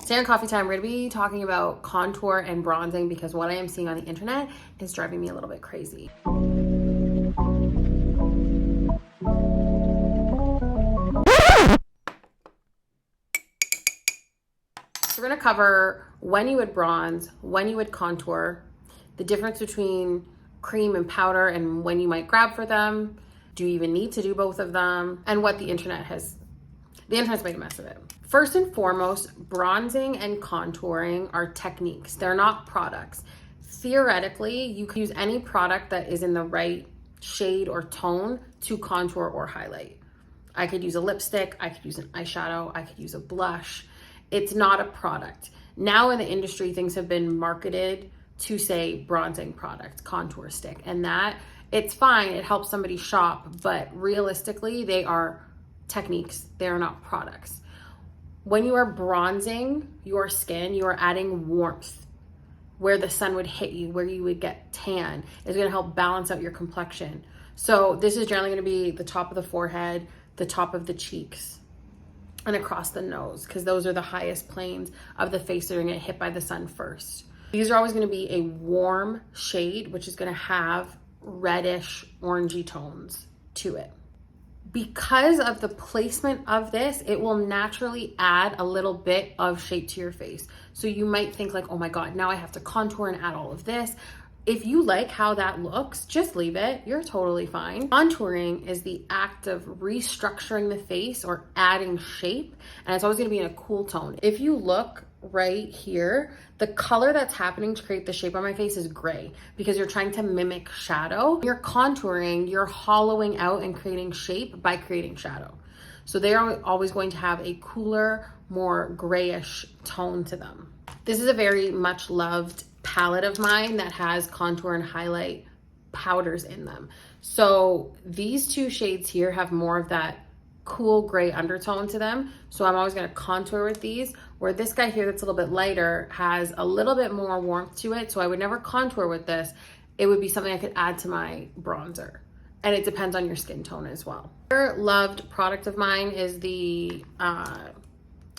Today on Coffee Time, we're going to be talking about contour and bronzing because what I am seeing on the internet is driving me a little bit crazy. So we're going to cover when you would bronze, when you would contour, the difference between cream and powder and when you might grab for them. Do you even need to do both of them? And what the internet's made a mess of it. First and foremost, bronzing and contouring are techniques. They're not products. Theoretically, you can use any product that is in the right shade or tone to contour or highlight. I could use a lipstick, I could use an eyeshadow, I could use a blush. It's not a product. Now in the industry, things have been marketed to say bronzing product, contour stick, and that it's fine. It helps somebody shop, but realistically, they are techniques. They are not products. When you are bronzing your skin, you are adding warmth where the sun would hit you, where you would get tan. It's going to help balance out your complexion. So this is generally going to be the top of the forehead, the top of the cheeks, and across the nose, because those are the highest planes of the face that are going to get hit by the sun first. These are always going to be a warm shade, which is going to have reddish, orangey tones to it. Because of the placement of this, it will naturally add a little bit of shape to your face. So you might think like, oh my God, now I have to contour and add all of this. If you like how that looks, just leave it. You're totally fine. Contouring is the act of restructuring the face or adding shape, and it's always gonna be in a cool tone. If you look right here, the color that's happening to create the shape on my face is gray because you're trying to mimic shadow. When you're contouring, you're hollowing out and creating shape by creating shadow. So they are always going to have a cooler, more grayish tone to them. This is a very much loved palette of mine that has contour and highlight powders in them. So these two shades here have more of that cool gray undertone to them. So I'm always going to contour with these, where this guy here that's a little bit lighter has a little bit more warmth to it. So I would never contour with this. It would be something I could add to my bronzer. And it depends on your skin tone as well. Another loved product of mine is the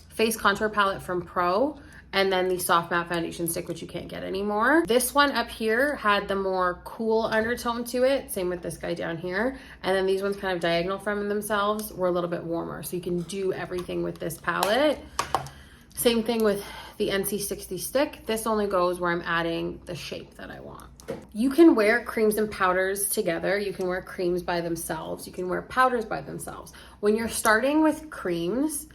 face contour palette from Pro, and then the soft matte foundation stick, which you can't get anymore. This one up here had the more cool undertone to it, same with this guy down here. And then these ones kind of diagonal from themselves were a little bit warmer. So you can do everything with this palette. Same thing with the NC60 stick. This only goes where I'm adding the shape that I want. You can wear creams and powders together. You can wear creams by themselves. You can wear powders by themselves. When you're starting with creams,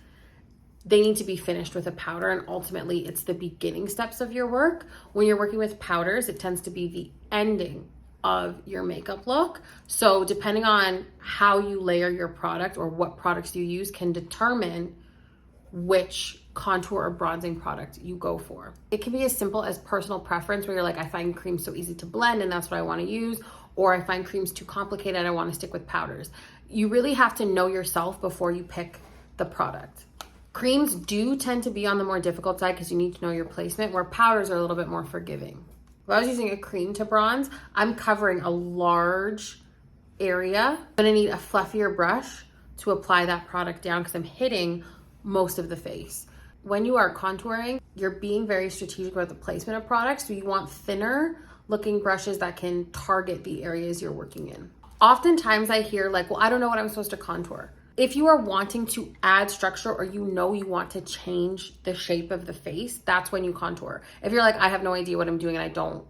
they need to be finished with a powder, and ultimately it's the beginning steps of your work. When you're working with powders, it tends to be the ending of your makeup look. So depending on how you layer your product or what products you use can determine which contour or bronzing product you go for. It can be as simple as personal preference, where you're like, I find creams so easy to blend and that's what I want to use, or I find creams too complicated, I want to stick with powders. You really have to know yourself before you pick the product. Creams do tend to be on the more difficult side because you need to know your placement, where powders are a little bit more forgiving. If I was using a cream to bronze, I'm covering a large area. I'm gonna need a fluffier brush to apply that product down because I'm hitting most of the face. When you are contouring, you're being very strategic about the placement of products, so you want thinner looking brushes that can target the areas you're working in. Oftentimes I hear like, well, I don't know what I'm supposed to contour. If you are wanting to add structure, or you know you want to change the shape of the face, that's when you contour. If you're like, I have no idea what I'm doing and I don't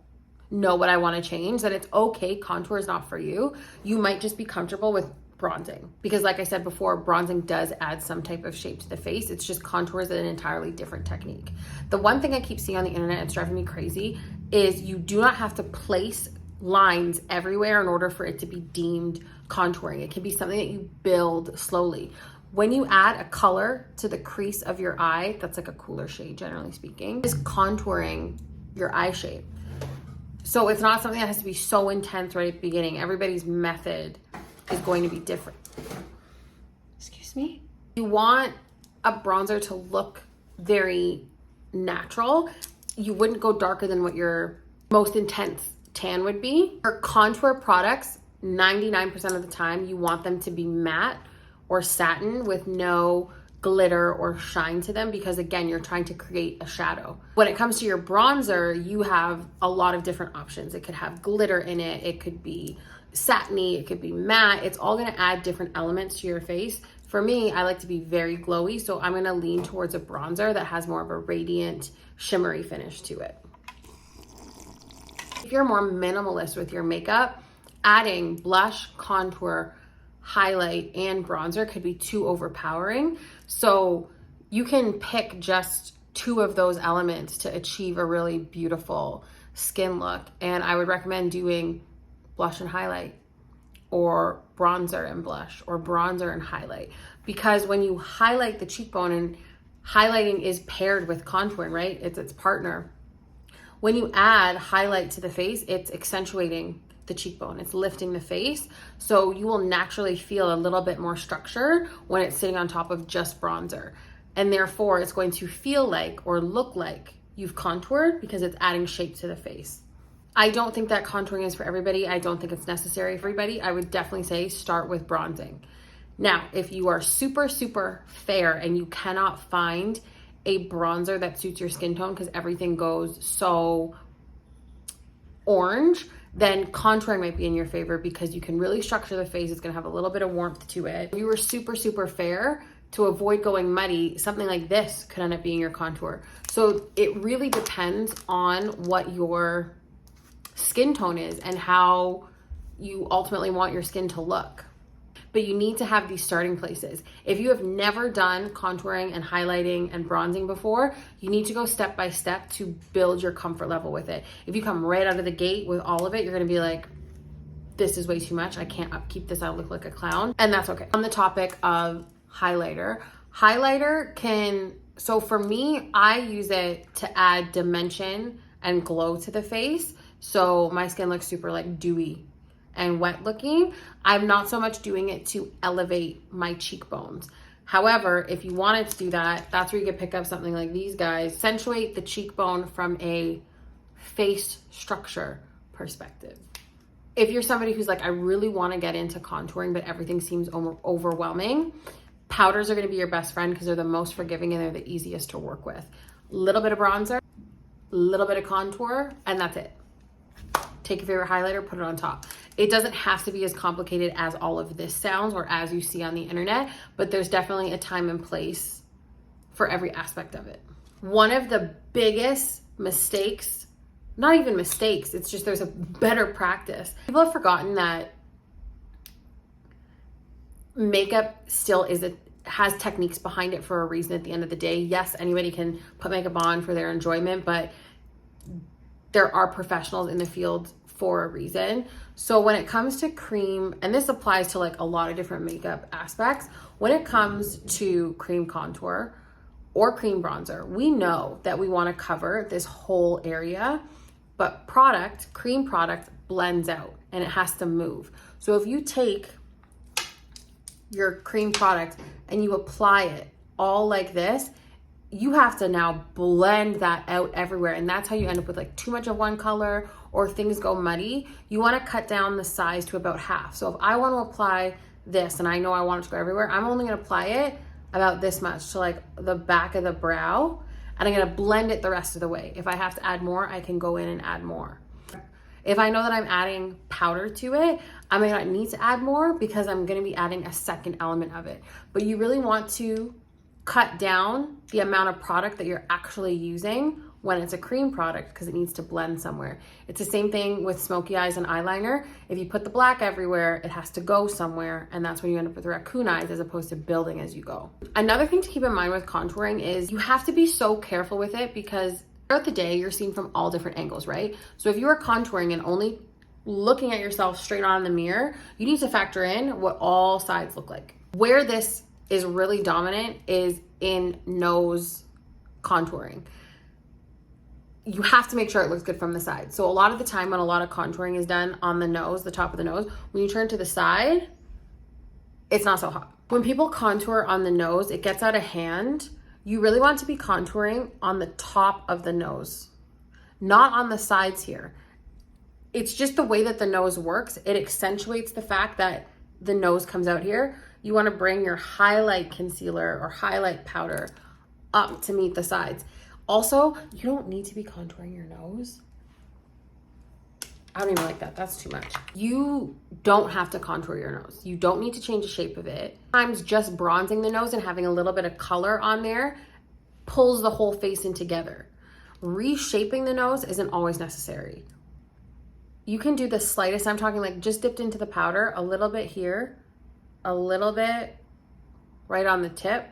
know what I want to change, then it's okay. Contour is not for you. You might just be comfortable with bronzing, because like I said before, bronzing does add some type of shape to the face. It's just contour is an entirely different technique. The one thing I keep seeing on the internet, it's driving me crazy, is you do not have to place lines everywhere in order for it to be deemed contouring. It can be something that you build slowly. When you add a color to the crease of your eye, that's like a cooler shade, generally speaking, is contouring your eye shape. So it's not something that has to be so intense right at the beginning. Everybody's method is going to be different. Excuse me? You want a bronzer to look very natural. You wouldn't go darker than what your most intense tan would be. For contour products, 99% of the time, you want them to be matte or satin with no glitter or shine to them, because again, you're trying to create a shadow. When it comes to your bronzer, you have a lot of different options. It could have glitter in it, it could be satiny, it could be matte. It's all gonna add different elements to your face. For me, I like to be very glowy, so I'm gonna lean towards a bronzer that has more of a radiant, shimmery finish to it. If you're more minimalist with your makeup, adding blush, contour, highlight, and bronzer could be too overpowering. So you can pick just 2 of those elements to achieve a really beautiful skin look. And I would recommend doing blush and highlight, or bronzer and blush, or bronzer and highlight. Because when you highlight the cheekbone, and highlighting is paired with contouring, right? It's its partner. When you add highlight to the face, it's accentuating the cheekbone, it's lifting the face. So you will naturally feel a little bit more structure when it's sitting on top of just bronzer. And therefore it's going to feel like, or look like, you've contoured, because it's adding shape to the face. I don't think that contouring is for everybody. I don't think it's necessary for everybody. I would definitely say start with bronzing. Now, if you are super, super fair and you cannot find a bronzer that suits your skin tone because everything goes so orange, then contouring might be in your favor, because you can really structure the face. It's gonna have a little bit of warmth to it. If you were super, super fair, to avoid going muddy, something like this could end up being your contour. So it really depends on what your skin tone is and how you ultimately want your skin to look. But you need to have these starting places. If you have never done contouring and highlighting and bronzing before, you need to go step by step to build your comfort level with it. If you come right out of the gate with all of it, you're gonna be like, this is way too much. I can't upkeep this. I look like a clown. And that's okay. On the topic of highlighter so for me, I use it to add dimension and glow to the face. So my skin looks super like dewy and wet looking. I'm not so much doing it to elevate my cheekbones. However, if you wanted to do that, that's where you could pick up something like these guys. Accentuate the cheekbone from a face structure perspective. If you're somebody who's like, I really want to get into contouring, but everything seems overwhelming, powders are going to be your best friend, because they're the most forgiving and they're the easiest to work with. Little bit of bronzer, little bit of contour, and that's it. Take your favorite highlighter, put it on top. It doesn't have to be as complicated as all of this sounds or as you see on the internet, but there's definitely a time and place for every aspect of it. One of the biggest mistakes, not even mistakes, it's just there's a better practice. People have forgotten that makeup still has techniques behind it for a reason at the end of the day. Yes, anybody can put makeup on for their enjoyment, but there are professionals in the field for a reason. So when it comes to cream, and this applies to like a lot of different makeup aspects, when it comes to cream contour or cream bronzer, we know that we want to cover this whole area, but cream product blends out and it has to move. So if you take your cream product and you apply it all like this, you have to now blend that out everywhere. And that's how you end up with like too much of one color or things go muddy. You want to cut down the size to about half. So if I want to apply this and I know I want it to go everywhere, I'm only going to apply it about this much to like the back of the brow, and I'm going to blend it the rest of the way. If I have to add more, I can go in and add more. If I know that I'm adding powder to it, I may not need to add more because I'm going to be adding a second element of it. But you really want to cut down the amount of product that you're actually using when it's a cream product, because it needs to blend somewhere. It's the same thing with smoky eyes and eyeliner. If you put the black everywhere, it has to go somewhere, and that's when you end up with raccoon eyes as opposed to building as you go. Another thing to keep in mind with contouring is you have to be so careful with it, because throughout the day, you're seen from all different angles, right? So if you are contouring and only looking at yourself straight on in the mirror, you need to factor in what all sides look like. Where this is really dominant is in nose contouring. You have to make sure it looks good from the side. So a lot of the time when a lot of contouring is done on the nose, the top of the nose, when you turn to the side, it's not so hot. When people contour on the nose, it gets out of hand. You really want to be contouring on the top of the nose, not on the sides here. It's just the way that the nose works. It accentuates the fact that the nose comes out here. You want to bring your highlight concealer or highlight powder up to meet the sides. Also, you don't need to be contouring your nose. I don't even like that. That's too much. You don't have to contour your nose. You don't need to change the shape of it. Sometimes just bronzing the nose and having a little bit of color on there pulls the whole face in together. Reshaping the nose isn't always necessary. You can do the slightest, I'm talking like just dipped into the powder, a little bit here, a little bit right on the tip.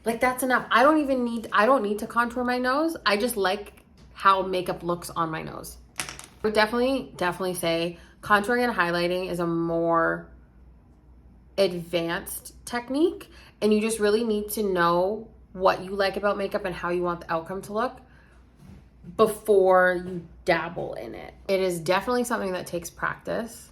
Like that's enough. I don't need to contour my nose. I just like how makeup looks on my nose. I would definitely say contouring and highlighting is a more advanced technique, and you just really need to know what you like about makeup and how you want the outcome to look before you dabble in it. It is definitely something that takes practice.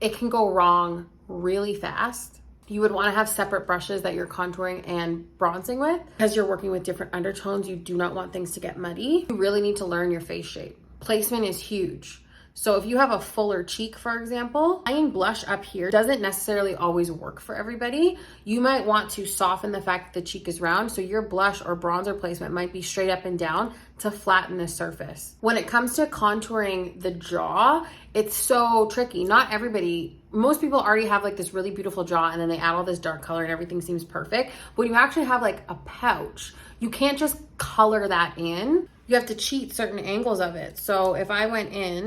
It can go wrong really fast. You would want to have separate brushes that you're contouring and bronzing with. Because you're working with different undertones, you do not want things to get muddy. You really need to learn your face shape. Placement is huge. So if you have a fuller cheek, for example, applying blush up here doesn't necessarily always work for everybody. You might want to soften the fact that the cheek is round, so your blush or bronzer placement might be straight up and down to flatten the surface. When it comes to contouring the jaw, it's so tricky. Not everybody, most people already have like this really beautiful jaw and then they add all this dark color and everything seems perfect. But when you actually have like a pouch, you can't just color that in. You have to cheat certain angles of it. So if I went in,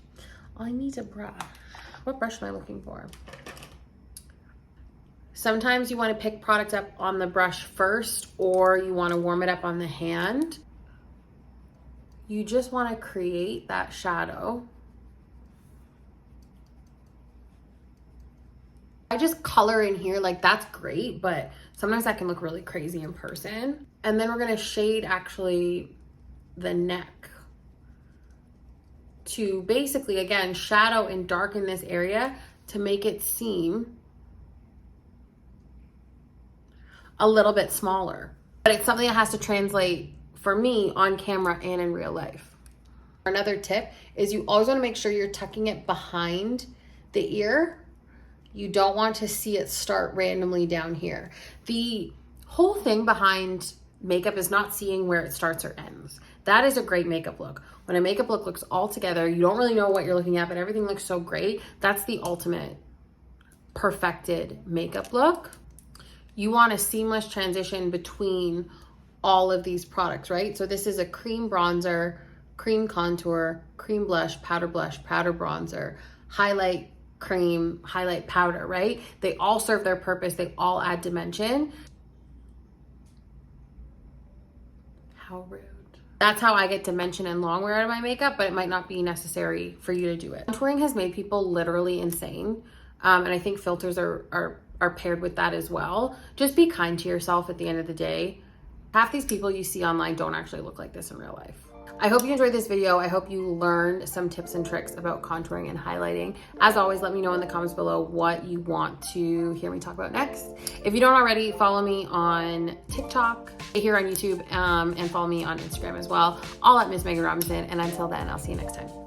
I need a brush. What brush am I looking for? Sometimes you want to pick product up on the brush first, or you want to warm it up on the hand. You just want to create that shadow. I just color in here, like that's great, but sometimes that can look really crazy in person. And then we're going to shade actually the neck to basically, again, shadow and darken this area to make it seem a little bit smaller. But it's something that has to translate for me on camera and in real life. Another tip is you always want to make sure you're tucking it behind the ear. You don't want to see it start randomly down here. The whole thing behind makeup is not seeing where it starts or ends. That is a great makeup look. When a makeup look looks all together, you don't really know what you're looking at, but everything looks so great. That's the ultimate perfected makeup look. You want a seamless transition between all of these products, right? So this is a cream bronzer, cream contour, cream blush, powder bronzer, highlight cream, highlight powder, right? They all serve their purpose. They all add dimension. How rude. That's how I get dimension and long wear out of my makeup, but it might not be necessary for you to do it. Contouring has made people literally insane. And I think filters are paired with that as well. Just be kind to yourself at the end of the day. Half these people you see online don't actually look like this in real life. I hope you enjoyed this video. I hope you learned some tips and tricks about contouring and highlighting. As always, let me know in the comments below what you want to hear me talk about next. If you don't already, follow me on TikTok, here on YouTube, and follow me on Instagram as well, all at Miss Megan Robinson. And until then, I'll see you next time.